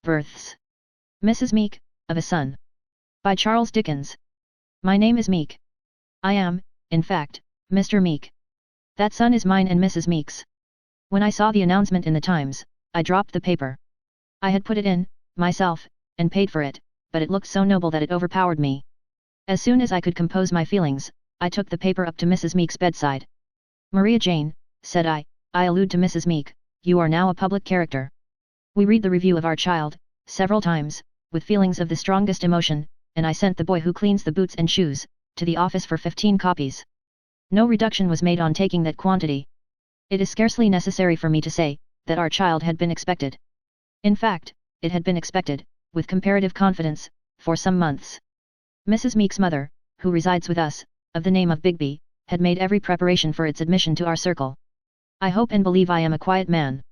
Births Mrs Meek, of a Son. By Charles Dickens. My name is Meek. I am, in fact, Mr. Meek. That son is mine and Mrs. Meek's. When I saw the announcement in the Times, I dropped the paper. I had put it in, myself, and paid for it, but it looked so noble that it overpowered me. As soon as I could compose my feelings, I took the paper up to Mrs. Meek's bedside. "Maria Jane," said I allude to Mrs. Meek, "you are now a public character. We read the review of our child, several times, with feelings of the strongest emotion, and I sent the boy who cleans the boots and shoes, to the office for 15 copies. No reduction was made on taking that quantity. It is scarcely necessary for me to say, that our child had been expected. In fact, it had been expected, with comparative confidence, for some months. Mrs. Meek's mother, who resides with us, of the name of Bigby, had made every preparation for its admission to our circle. I hope and believe I am a quiet man.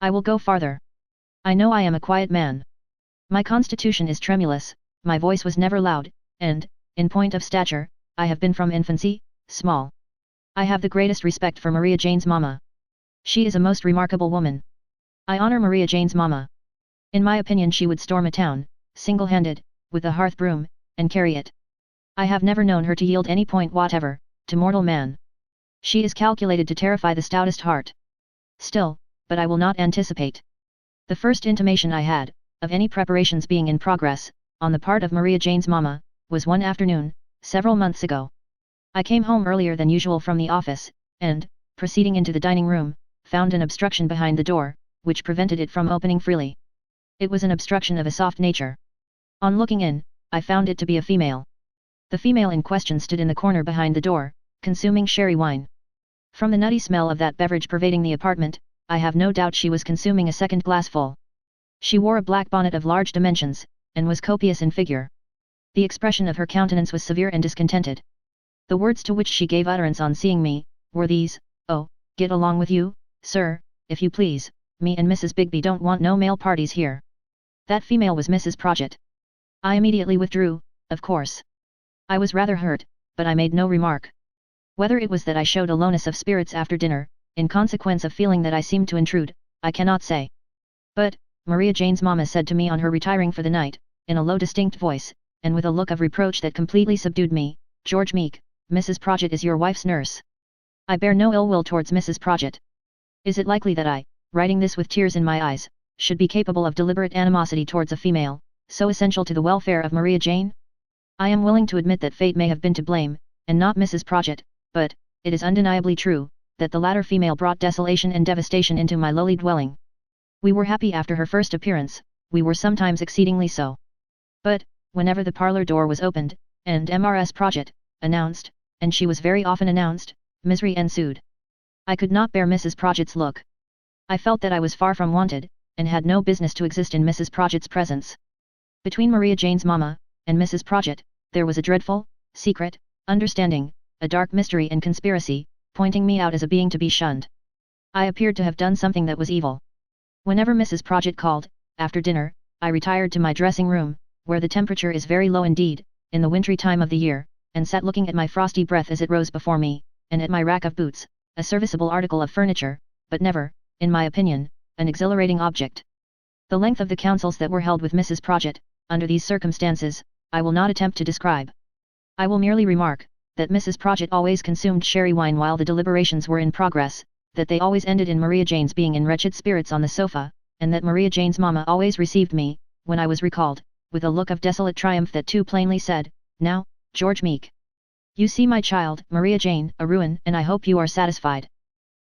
I will go farther. I know I am a quiet man. My constitution is tremulous, my voice was never loud, and, in point of stature, I have been from infancy, small. I have the greatest respect for Maria Jane's mamma. She is a most remarkable woman. I honor Maria Jane's mamma. In my opinion she would storm a town, single-handed, with a hearth broom, and carry it. I have never known her to yield any point whatever, to mortal man. She is calculated to terrify the stoutest heart. Still, but I will not anticipate. The first intimation I had, of any preparations being in progress, on the part of Maria Jane's mamma, was one afternoon, several months ago. I came home earlier than usual from the office, and, proceeding into the dining room, found an obstruction behind the door, which prevented it from opening freely. It was an obstruction of a soft nature. On looking in, I found it to be a female. The female in question stood in the corner behind the door, consuming sherry wine. From the nutty smell of that beverage pervading the apartment, I have no doubt she was consuming a second glassful. She wore a black bonnet of large dimensions, and was copious in figure. The expression of her countenance was severe and discontented. The words to which she gave utterance on seeing me, were these: "Oh, get along with you, sir, if you please, me and Mrs. Bigby don't want no male parties here." That female was Mrs. Prodgit. I immediately withdrew, of course. I was rather hurt, but I made no remark. Whether it was that I showed a lowness of spirits after dinner, in consequence of feeling that I seemed to intrude, I cannot say. But, Maria Jane's mamma said to me on her retiring for the night, in a low distinct voice, and with a look of reproach that completely subdued me, "George Meek, Mrs. Prodgit is your wife's nurse." I bear no ill will towards Mrs. Prodgit. Is it likely that I, writing this with tears in my eyes, should be capable of deliberate animosity towards a female, so essential to the welfare of Maria Jane? I am willing to admit that fate may have been to blame, and not Mrs. Prodgit, but, it is undeniably true, that the latter female brought desolation and devastation into my lowly dwelling. We were happy after her first appearance, we were sometimes exceedingly so. But, whenever the parlour door was opened, and Mrs. Prodgit, announced, and she was very often announced, misery ensued. I could not bear Mrs. Prodgit's look. I felt that I was far from wanted, and had no business to exist in Mrs. Prodgit's presence. Between Maria Jane's mamma, and Mrs. Prodgit, there was a dreadful, secret, understanding, a dark mystery and conspiracy, pointing me out as a being to be shunned. I appeared to have done something that was evil. Whenever Mrs. Prodgit called, after dinner, I retired to my dressing room, where the temperature is very low indeed, in the wintry time of the year, and sat looking at my frosty breath as it rose before me, and at my rack of boots, a serviceable article of furniture, but never, in my opinion, an exhilarating object. The length of the councils that were held with Mrs. Prodgit, under these circumstances, I will not attempt to describe. I will merely remark, that Mrs. Prodgit always consumed sherry wine while the deliberations were in progress, that they always ended in Maria Jane's being in wretched spirits on the sofa, and that Maria Jane's mamma always received me, when I was recalled, with a look of desolate triumph that too plainly said, "Now, George Meek, you see my child, Maria Jane, a ruin, and I hope you are satisfied."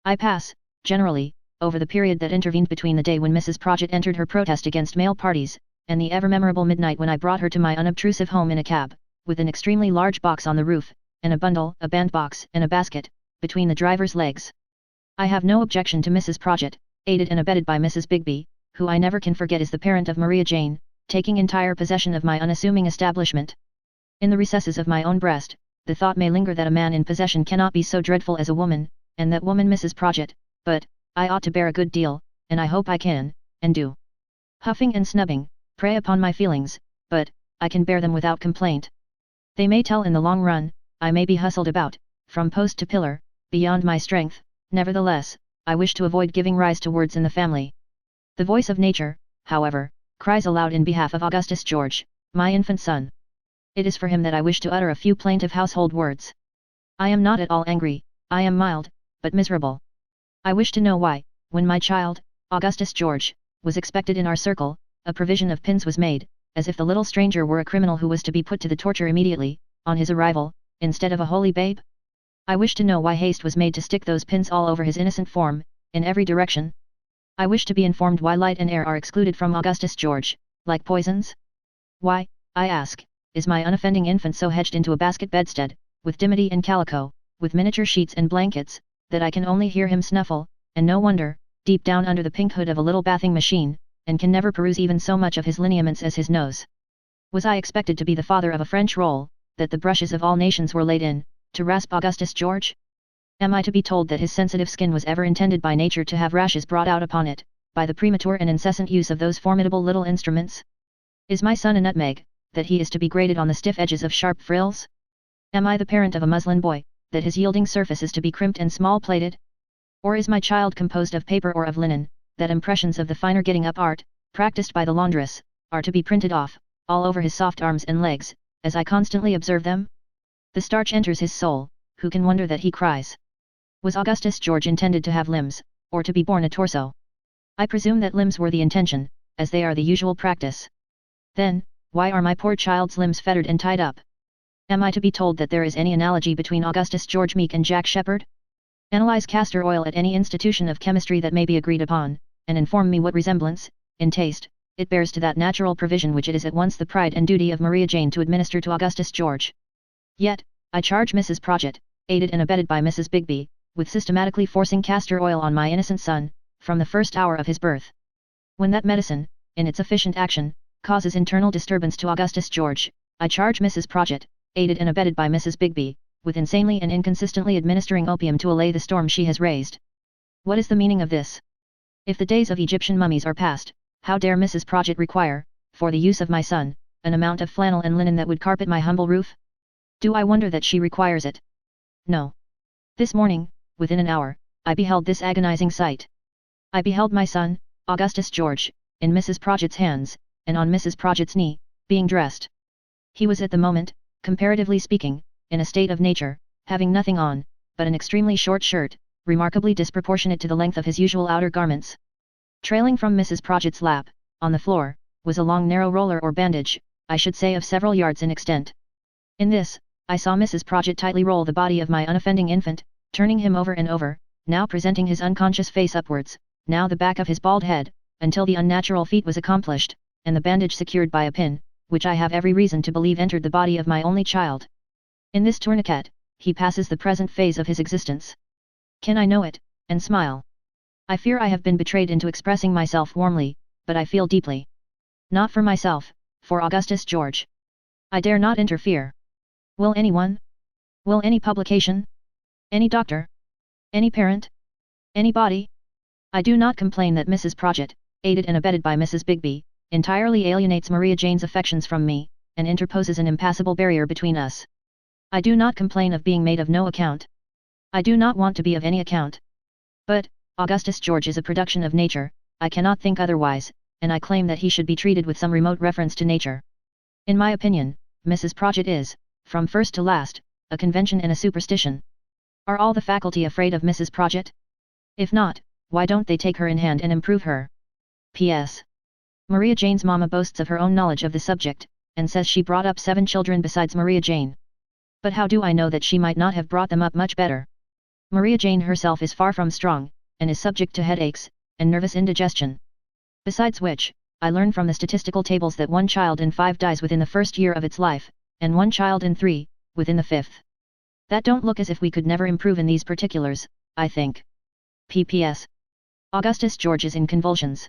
I pass, generally, over the period that intervened between the day when Mrs. Prodgit entered her protest against male parties, and the ever-memorable midnight when I brought her to my unobtrusive home in a cab, with an extremely large box on the roof, and a bundle, a bandbox, and a basket, between the driver's legs. I have no objection to Mrs. Prodgit, aided and abetted by Mrs. Bigby, who I never can forget is the parent of Maria Jane, taking entire possession of my unassuming establishment. In the recesses of my own breast, the thought may linger that a man in possession cannot be so dreadful as a woman, and that woman Mrs. Prodgit, but, I ought to bear a good deal, and I hope I can, and do. Huffing and snubbing, prey upon my feelings, but, I can bear them without complaint. They may tell in the long run, I may be hustled about, from post to pillar, beyond my strength, nevertheless, I wish to avoid giving rise to words in the family. The voice of nature, however, cries aloud in behalf of Augustus George, my infant son. It is for him that I wish to utter a few plaintive household words. I am not at all angry, I am mild, but miserable. I wish to know why, when my child, Augustus George, was expected in our circle, a provision of pins was made, as if the little stranger were a criminal who was to be put to the torture immediately, on his arrival, instead of a holy babe? I wish to know why haste was made to stick those pins all over his innocent form, in every direction. I wish to be informed why light and air are excluded from Augustus George, like poisons. Why, I ask, is my unoffending infant so hedged into a basket bedstead, with dimity and calico, with miniature sheets and blankets, that I can only hear him snuffle, and no wonder, deep down under the pink hood of a little bathing machine, and can never peruse even so much of his lineaments as his nose. Was I expected to be the father of a French roll, that the brushes of all nations were laid in, to rasp Augustus George? Am I to be told that his sensitive skin was ever intended by nature to have rashes brought out upon it, by the premature and incessant use of those formidable little instruments? Is my son a nutmeg, that he is to be grated on the stiff edges of sharp frills? Am I the parent of a muslin boy, that his yielding surface is to be crimped and small-plated? Or is my child composed of paper or of linen, that impressions of the finer getting-up art, practiced by the laundress, are to be printed off, all over his soft arms and legs, as I constantly observe them? The starch enters his soul, who can wonder that he cries? Was Augustus George intended to have limbs, or to be born a torso? I presume that limbs were the intention, as they are the usual practice. Then, why are my poor child's limbs fettered and tied up? Am I to be told that there is any analogy between Augustus George Meek and Jack Sheppard? Analyze castor oil at any institution of chemistry that may be agreed upon, and inform me what resemblance, in taste, it bears to that natural provision which it is at once the pride and duty of Maria Jane to administer to Augustus George. Yet, I charge Mrs. Prodgett, aided and abetted by Mrs. Bigby, with systematically forcing castor oil on my innocent son, from the first hour of his birth. When that medicine, in its efficient action, causes internal disturbance to Augustus George, I charge Mrs. Prodgett, aided and abetted by Mrs. Bigby, with insanely and inconsistently administering opium to allay the storm she has raised. What is the meaning of this? If the days of Egyptian mummies are past, how dare Mrs. Prodgett require, for the use of my son, an amount of flannel and linen that would carpet my humble roof? Do I wonder that she requires it? No. This morning, within an hour, I beheld this agonizing sight. I beheld my son, Augustus George, in Mrs. Prodgett's hands, and on Mrs. Prodgett's knee, being dressed. He was at the moment, comparatively speaking, in a state of nature, having nothing on, but an extremely short shirt, remarkably disproportionate to the length of his usual outer garments. Trailing from Mrs. Prodgett's lap, on the floor, was a long narrow roller or bandage, I should say of several yards in extent. In this, I saw Mrs. Prodgett tightly roll the body of my unoffending infant, turning him over and over, now presenting his unconscious face upwards, now the back of his bald head, until the unnatural feat was accomplished, and the bandage secured by a pin, which I have every reason to believe entered the body of my only child. In this tourniquet, he passes the present phase of his existence. Can I know it, and smile? I fear I have been betrayed into expressing myself warmly, but I feel deeply. Not for myself, for Augustus George. I dare not interfere. Will anyone? Will any publication? Any doctor? Any parent? Anybody? I do not complain that Mrs. Prodgett, aided and abetted by Mrs. Bigby, entirely alienates Maria Jane's affections from me, and interposes an impassable barrier between us. I do not complain of being made of no account. I do not want to be of any account. But, Augustus George is a production of nature, I cannot think otherwise, and I claim that he should be treated with some remote reference to nature. In my opinion, Mrs. Prodgett is, from first to last, a convention and a superstition. Are all the faculty afraid of Mrs. Prodgett? If not, why don't they take her in hand and improve her? P.S. Maria Jane's mamma boasts of her own knowledge of the subject, and says she brought up 7 children besides Maria Jane. But how do I know that she might not have brought them up much better? Maria Jane herself is far from strong, and is subject to headaches, and nervous indigestion. Besides which, I learn from the statistical tables that 1 child in 5 dies within the first year of its life, and 1 child in 3, within the 5th. That don't look as if we could never improve in these particulars, I think. P.P.S. Augustus George is in convulsions.